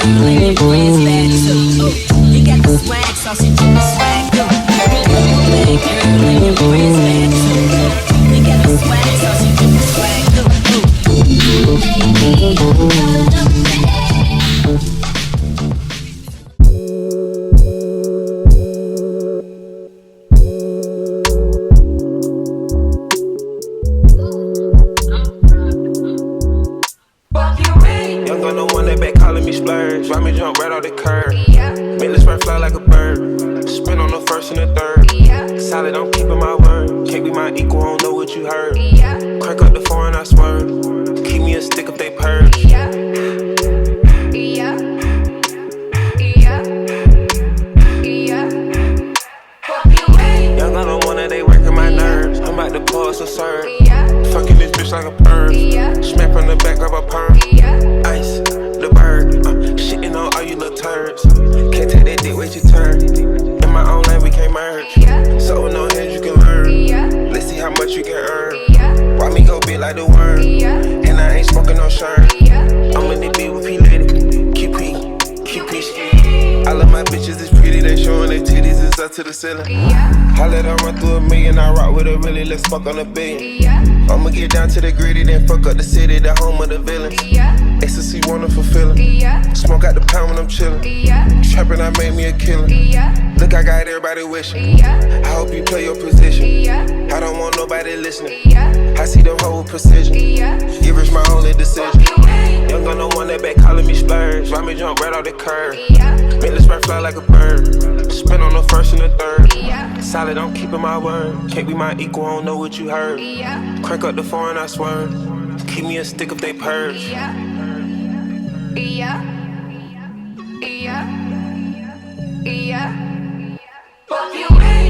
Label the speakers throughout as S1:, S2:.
S1: girl and your friends bad too. You got the swag, so she do the swag too. Bad girl and your friends bad too. You got the swag, so she do the swag too.
S2: Find me jump right off the curb. Make this right fly like a bird. Spin on the first and the third. Solid, I'm keeping my word. Can't be my equal, I don't know what you heard. Crank up the foreign, I swerve. Keep me a stick if they purge. Young on the one that they working my nerves. I'm about to pause and serve. Fucking this bitch like a perv. Smack from the back of a perm. Ice. The bird, shitting on all you little turds. Can't take that dick, wait your turn. In my own lane, we can't merge. So with no hands, you can learn. Let's see how much you can earn. Why me go big like the worm? And I ain't smoking no shirt. I'm in the beat with P-Lady. QP. I love my bitches, it's pretty. They showing their titties, it's up to the ceiling. I let her run through a million. I rock with her really, let's fuck on a billion. I'ma get down to the gritty, then fuck up the city, the home of the villains. Ecstasy, wanna fulfill it. Smoke out the pound when I'm chillin'. Trappin', I made me a killer. Look, I got everybody wishing. I hope you play your position. I don't want nobody listening. I see them whole precision. Givers my only decision. Young on the one that back calling me splurge. Why me jump right off the curb? Make this right fly like a bird. Spin on the first and the third. Solid, I'm keeping my word. Can't be my equal, I don't know what you heard. Crank up the foreign, I swerve. Keep me a stick if they purge.
S1: Fuck you, fuck you,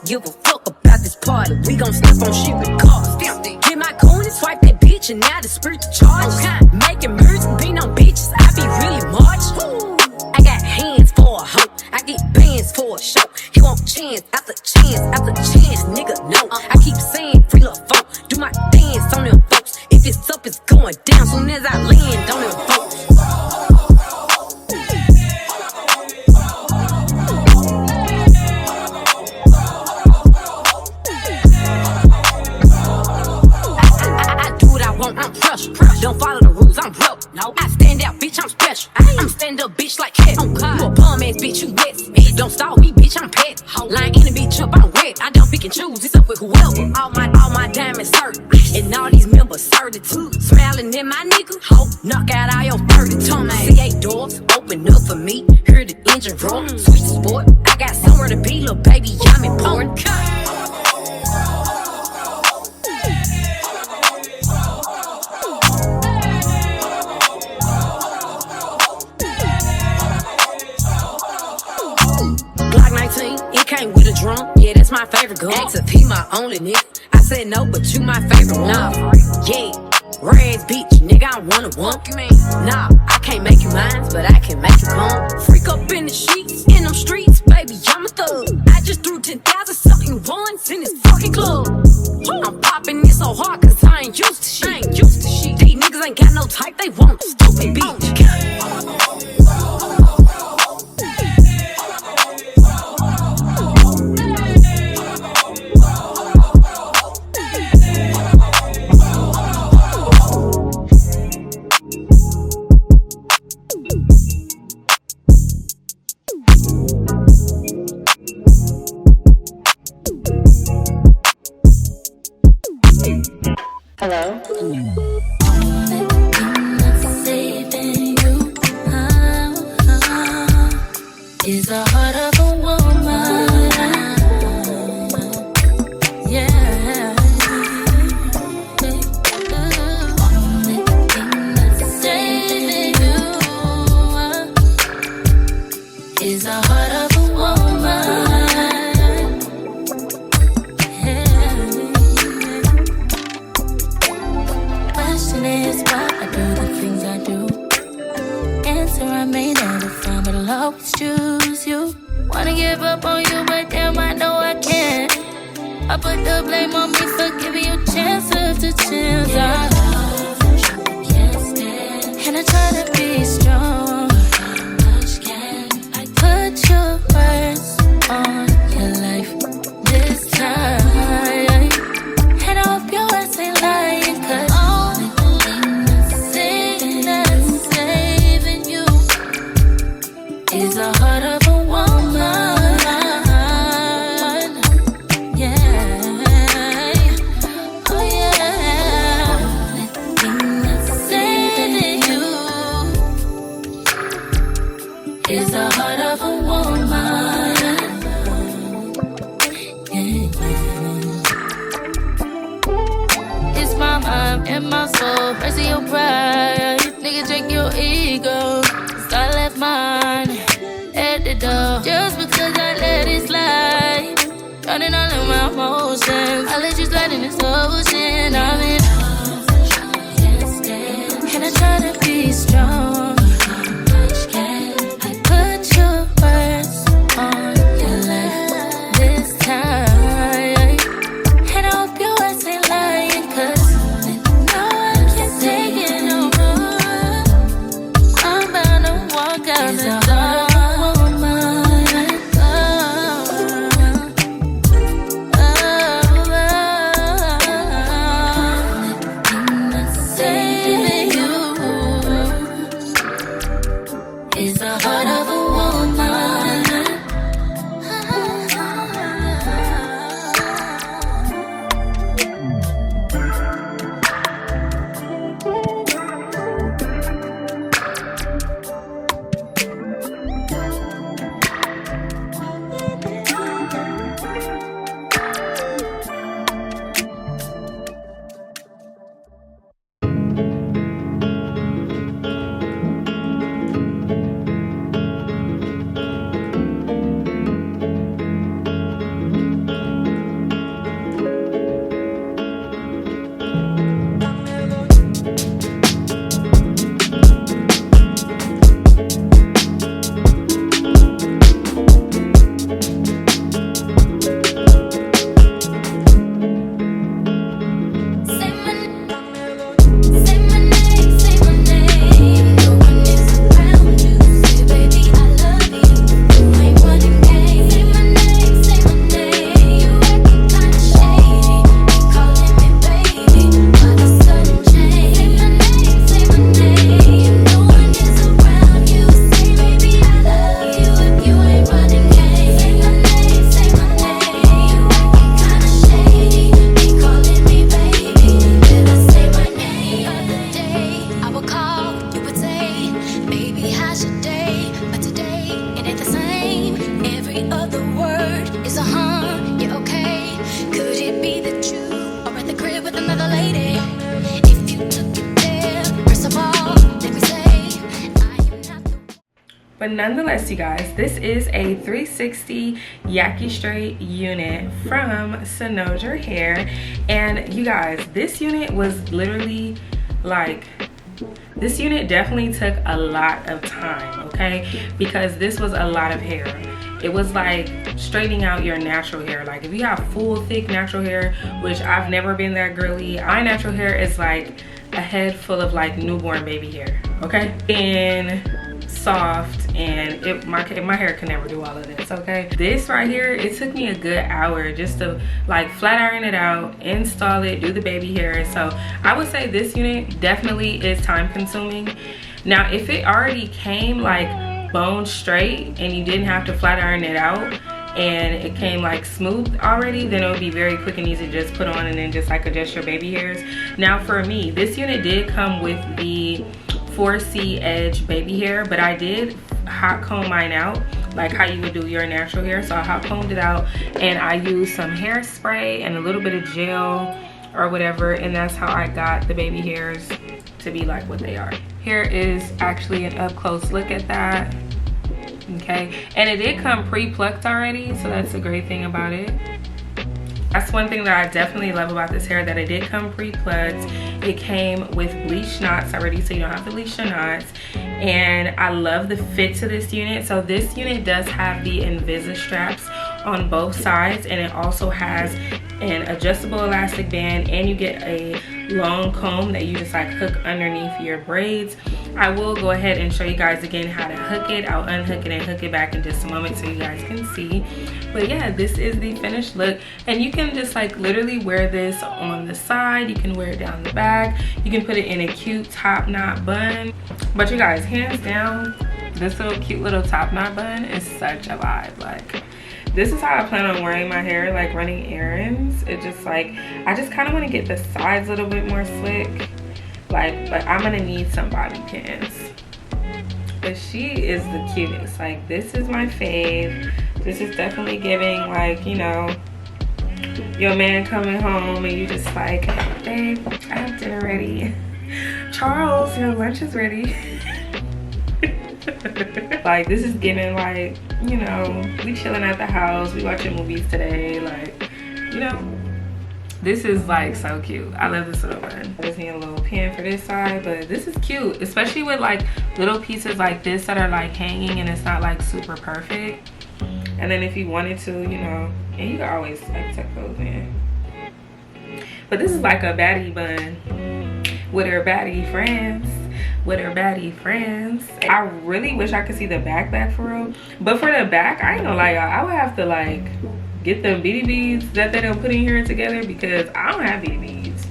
S1: give a fuck about this party. We gon' step on shit with cars. Get my coin and swipe that bitch, and now the spirit to charge. Making music, being on bitches, I be really much. I got hands for a hoe, I get bands for a show. He want chance after chance after chance, nigga. No, I keep saying free love folk. Do my dance on them folks. If it's up, it's going down. Soon as I land on them folks. I'm pressure. Don't follow the rules, I'm broke. No, I stand out, bitch, I'm special. I'm stand up, bitch, like cat. You a bum ass bitch, you wet. Don't stall me, bitch, I'm pet. Lying in the bitch up, I'm wet. I don't pick and choose, it's up with whoever. All my diamonds certain, and all these members certain too. Smiling in my nigga, ho, knock out all your 30 tongues. C8 doors, open up for me. Hear the engine roar, switch sport. I got somewhere to be, little baby, I'm important. It came with a drum, yeah, that's my favorite gun. Asked if he my only nigga, I said no, but you my favorite one. Nah, yeah, rags bitch, nigga, I'm one-on-one. Nah, I can't make you mine, but I can make you come. Freak up in the sheets, in them streets, baby, I'm a thug. I just threw 10,000 something ones in this fucking club. I'm popping it so hard, cause I ain't used to shit. These niggas ain't got no type, they want a stupid bitch.
S3: answer I may never find, but I'll always choose you. Wanna give up on you, but damn, I know I can't. I put the blame on me for giving you chance after chance. And I try to be strong. I put your words on your life this time. And I hope your words ain't lying, cause only thing that's saving you is the heart of a woman. Is the heart of a woman. It's my mind and my soul. Mercy your pride. Nigga, check your ego. Start left mine at the door. Just because I let it slide. Running all of my emotions. I let you slide in this ocean. I'm in. And I try to be strong.
S4: But nonetheless, you guys, this is a 360 Yaki straight unit from Cynosure hair. And you guys, this unit was literally like, this unit definitely took a lot of time, okay? Because this was a lot of hair. It was like straightening out your natural hair. Like if you have full thick natural hair, which I've never been that girly, my natural hair is like a head full of like newborn baby hair, okay? And soft, and my hair can never do all of this, okay? This right here, it took me a good hour just to like flat iron it out, install it, do the baby hair. So I would say this unit definitely is time consuming. Now if it already came like bone straight and you didn't have to flat iron it out and it came like smooth already, then it would be very quick and easy to just put on and then just like adjust your baby hairs. Now for me, this unit did come with the 4C edge baby hair, but I did hot comb mine out like how you would do your natural hair. So I hot combed it out and I used some hairspray and a little bit of gel or whatever, and that's how I got the baby hairs to be like what they are. Here is actually an up close look at that, okay? And it did come pre-plucked already, so that's a great thing about it. That's one thing that I definitely love about this hair, that it did come pre-plucked It came with bleach knots already, so you don't have to bleach your knots. And I love the fit to this unit. So this unit does have the Invisi straps on both sides, and it also has an adjustable elastic band, and you get a long comb that you just like hook underneath your braids. I will go ahead and show you guys again how to hook it. I'll unhook it and hook it back in just a moment so you guys can see. But yeah, this is the finished look, and you can just like literally wear this on the side. You can wear it down the back. You can put it in a cute top knot bun. But you guys, hands down, this little cute little top knot bun is such a vibe. Like, this is how I plan on wearing my hair, like running errands. It just like, I just kind of want to get the sides a little bit more slick. Like, but I'm gonna need some bobby pins. But she is the cutest. Like, this is my fave. This is definitely giving, like, you know, your man coming home and you just like, babe, I have dinner ready. Charles, your lunch is ready. Like, this is giving, like, you know, we chilling at the house, we watching movies today, like, you know, this is like so cute. I love this little bun. I just need a little pin for this side, but this is cute, especially with like little pieces like this that are like hanging and it's not like super perfect. And then if you wanted to, you know, and you can always like tuck those in. But this is like a baddie bun with her baddie friends. With her baddie friends. I really wish I could see the back for real. But for the back, I ain't gonna lie, y'all, I would have to like get them beady beads that they don't put in here together, because I don't have beady beads.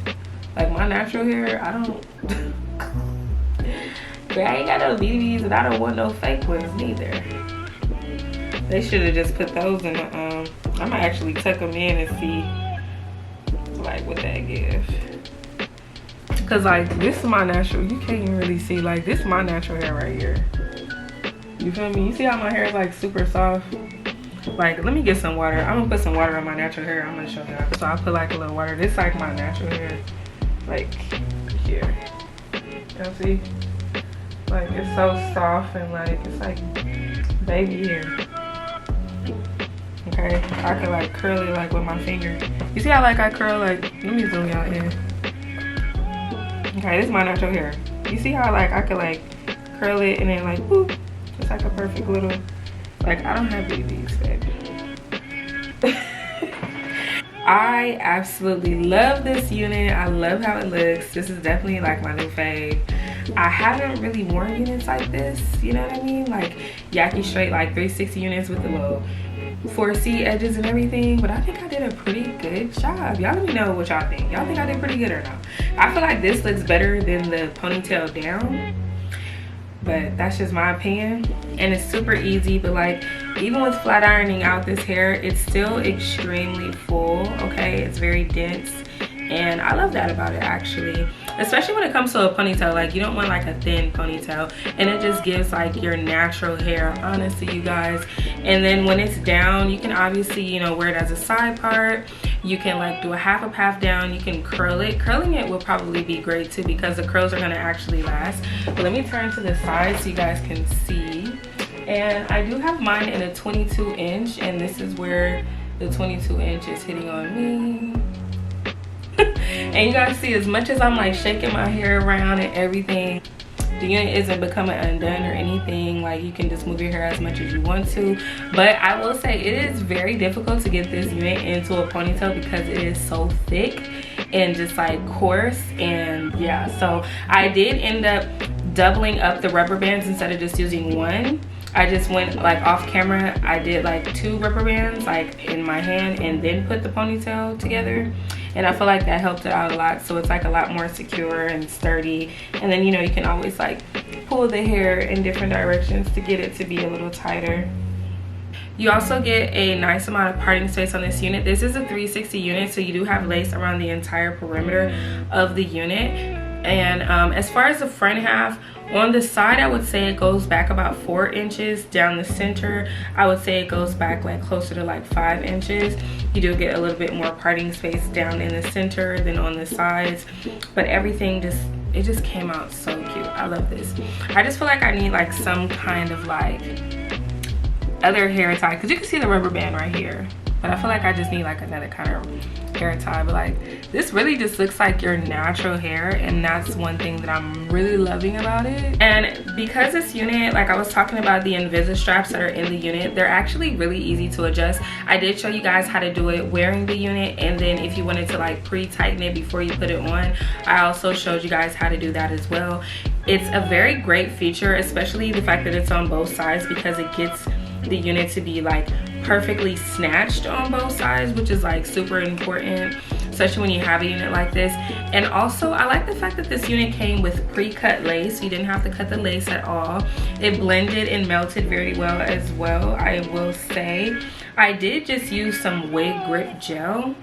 S4: Like, my natural hair, I don't. But I ain't got no beady beads, and I don't want no fake ones neither. They should have just put those in the, I might actually tuck them in and see like what that gives. Cause like, this is my natural, you can't even really see, like, this is my natural hair right here. You feel me? You see how my hair is like super soft? Like, let me get some water. I'm gonna put some water on my natural hair. I'm gonna show you. So I'll put like a little water. This is like my natural hair, like here. Y'all see? Like, it's so soft and like, it's like baby hair. Okay, I could like curl it like with my finger. You see how like I curl, like, let me zoom y'all in. Okay, this is my natural hair. You see how like I could like curl it and then like whoop, it's like a perfect little, like, I don't have BBs, baby. I absolutely love this unit. I love how it looks. This is definitely like my new fave. I haven't really worn units like this, you know what I mean? Like Yaki straight, like 360 units with the little 4C edges and everything, but I think I did a pretty good job. Y'all let me know what y'all think. Y'all think I did pretty good or not? I feel like this looks better than the ponytail down, but that's just my opinion. And it's super easy, but like, even with flat ironing out this hair, it's still extremely full, okay? It's very dense, and I love that about it, actually. Especially when it comes to a ponytail, like, you don't want like a thin ponytail, and it just gives like your natural hair, honestly, you guys. And then when it's down, you can obviously, you know, wear it as a side part. You can like do a half up, half down. You can curl it. Curling it will probably be great too, because the curls are gonna actually last. But let me turn to the side so you guys can see. And I do have mine in a 22 inch, and this is where the 22 inch is hitting on me. And you guys see, as much as I'm like shaking my hair around and everything, the unit isn't becoming undone or anything. Like, you can just move your hair as much as you want to. But I will say, it is very difficult to get this unit into a ponytail because it is so thick and just like coarse. And yeah, so I did end up doubling up the rubber bands instead of just using one. I just went like off camera, I did like 2 rubber bands like in my hand and then put the ponytail together. And I feel like that helped it out a lot. So it's like a lot more secure and sturdy. And then, you know, you can always like pull the hair in different directions to get it to be a little tighter. You also get a nice amount of parting space on this unit. This is a 360 unit, so you do have lace around the entire perimeter of the unit. And as far as the front half, on the side, I would say it goes back about 4 inches. Down the center, I would say it goes back like closer to like 5 inches. You do get a little bit more parting space down in the center than on the sides, but everything it just came out so cute. I love this. I just feel like I need like some kind of like other hair tie, because you can see the rubber band right here. but I feel like I just need like another kind of hair tie. But like this really just looks like your natural hair, and that's one thing that I'm really loving about it. And because this unit, like I was talking about the Invisi straps that are in the unit, they're actually really easy to adjust. I did show you guys how to do it wearing the unit, and then if you wanted to like pre-tighten it before you put it on, I also showed you guys how to do that as well. It's a very great feature, especially the fact that it's on both sides, because it gets the unit to be like perfectly snatched on both sides, which is like super important, especially when you have a unit like this. And also I like the fact that this unit came with pre-cut lace. You didn't have to cut the lace at all. It blended and melted very well as well. I will say I did just use some wig grip gel.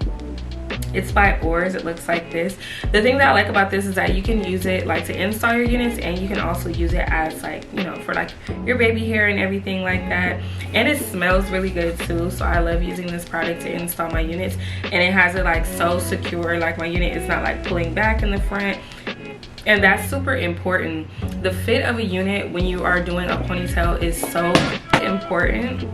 S4: It's by Oars. It looks like this. The thing that I like about this is that you can use it like to install your units, and you can also use it as like, you know, for like your baby hair and everything like that. And it smells really good too, so I love using this product to install my units. And it has it like so secure, like my unit is not like pulling back in the front, and that's super important. The fit of a unit when you are doing a ponytail is so important,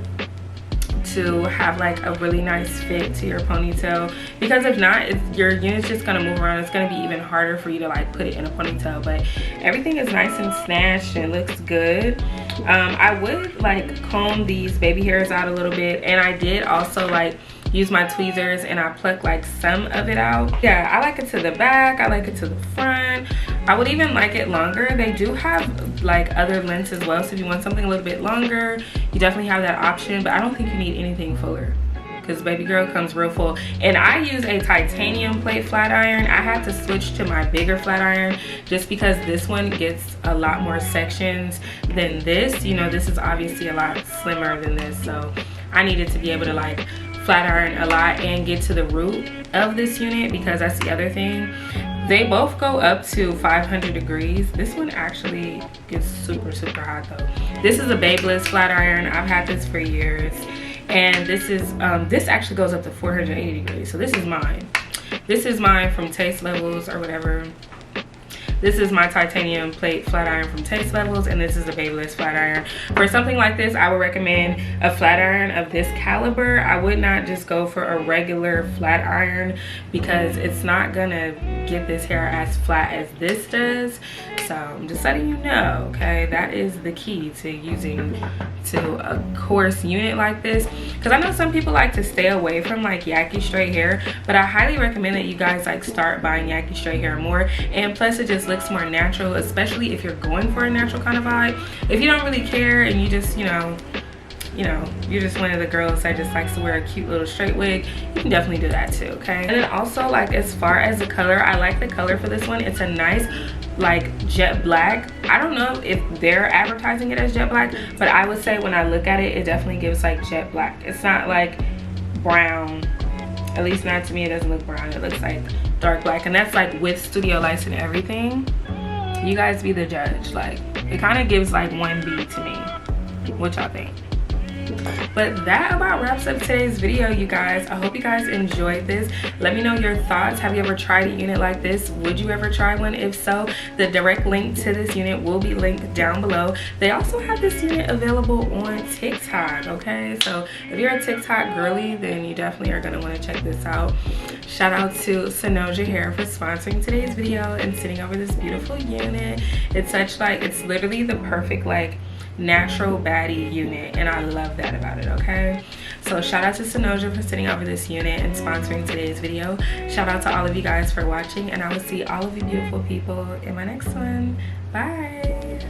S4: to have like a really nice fit to your ponytail, because if not, your unit's just gonna move around. It's gonna be even harder for you to like put it in a ponytail. But everything is nice and snatched and looks good. I would like comb these baby hairs out a little bit, and I did also like use my tweezers and I plucked like some of it out. Yeah, I like it to the back, I like it to the front. I would even like it longer. They do have like other lengths as well, so if you want something a little bit longer, you definitely have that option. But I don't think you need anything fuller, because baby girl comes real full. And I use a titanium plate flat iron. I had to switch to my bigger flat iron just because this one gets a lot more sections than this. You know, this is obviously a lot slimmer than this, so I needed to be able to like flat iron a lot and get to the root of this unit, because that's the other thing. They both go up to 500 degrees. This one actually gets super hot though. This is a Babeless flat iron. I've had this for years, and this is this actually goes up to 480 degrees. So this is mine. This is mine from Taste Levels or whatever. This is my titanium plate flat iron from Taste Levels, and this is a Babeless flat iron. For something like this, I would recommend a flat iron of this caliber. I would not just go for a regular flat iron, because it's not gonna get this hair as flat as this does. So I'm just letting you know, okay? That is the key to using to a coarse unit like this, because I know some people like to stay away from like yaki straight hair, but I highly recommend that you guys like start buying yaki straight hair more. And plus it just looks more natural, especially if you're going for a natural kind of vibe. If you don't really care and you just, you know, you're just one of the girls that just likes to wear a cute little straight wig, you can definitely do that too, okay? And then also, like, as far as the color, I like the color for this one. It's a nice like jet black. I don't know if they're advertising it as jet black, but I would say when I look at it, it definitely gives like jet black. It's not like brown, at least not to me. It doesn't look brown, it looks like dark black, and that's like with studio lights and everything. You guys be the judge. Like, it kind of gives like 1B to me. What y'all think? But that about wraps up today's video, you guys. I hope you guys enjoyed this. Let me know your thoughts. Have you ever tried a unit like this? Would you ever try one? If so, the direct link to this unit will be linked down below. They also have this unit available on TikTok, okay? So if you're a TikTok girly, then you definitely are going to want to check this out. Shout out to Cynosure Hair for sponsoring today's video and sending over this beautiful unit. It's such like, it's literally the perfect like natural baddie unit, and I love that about it, okay? So shout out to Cynosure for sending over this unit and sponsoring today's video. Shout out to all of you guys for watching, and I will see all of you beautiful people in my next one. Bye.